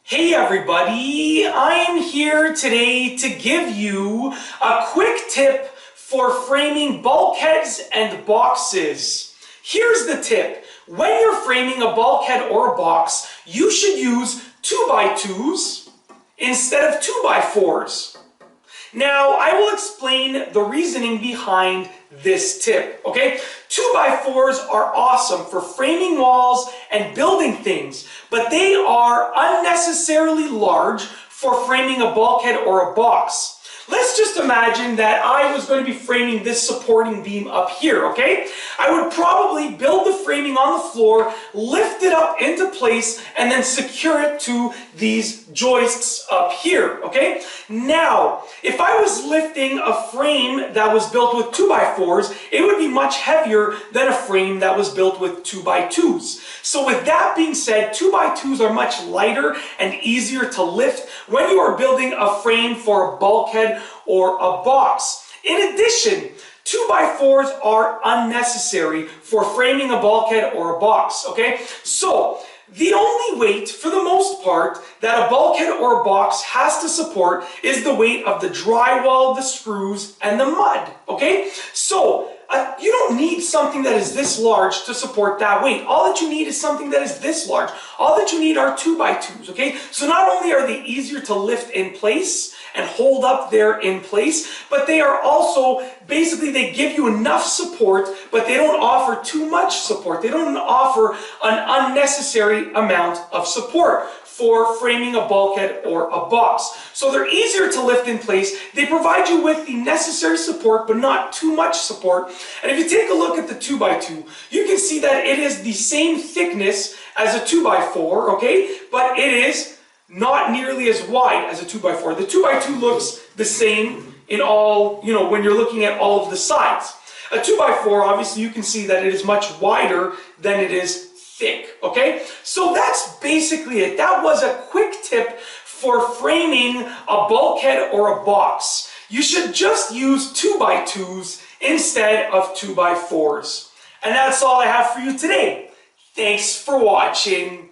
Hey everybody, I am here today to give you a quick tip for framing bulkheads and boxes. Here's the tip. When you're framing a bulkhead or a box, you should use 2x2s instead of 2x4s. Now, I will explain the reasoning behind this tip, okay? 2x4s are awesome for framing walls and building things, but they are unnecessarily large for framing a bulkhead or a box. Let's just imagine that I was going to be framing this supporting beam up here, okay? I would probably build the framing on the floor, lift it up into place, and then secure it to these joists up here, okay? Now, if I was lifting a frame that was built with 2x4s, it would be much heavier than a frame that was built with 2x2s. So with that being said, 2x2s are much lighter and easier to lift when you are building a frame for a bulkhead or a box. In addition, 2x4s are unnecessary for framing a bulkhead or a box, okay? So, the only weight, for the most part, that a bulkhead or a box has to support is the weight of the drywall, the screws, and the mud, okay? So, you don't need something that is this large to support that weight. All that you need is something that is this large. All that you need are 2x2s, okay? So not only are they easier to lift in place and hold up there in place, but they are also, basically they give you enough support, but they don't offer too much support. They don't offer an unnecessary amount of support for framing a bulkhead or a box. So they're easier to lift in place. They provide you with the necessary support, but not too much support. And if you take a look at the 2x2, you can see that it is the same thickness as a 2x4, okay? But it is not nearly as wide as a 2x4. The 2x2 looks the same in all, when you're looking at all of the sides. A 2x4, obviously, you can see that it is much wider than it is thick, okay? So that's basically it. That was a quick tip for framing a bulkhead or a box. You should just use 2x2s instead of 2x4s. And that's all I have for you today. Thanks for watching.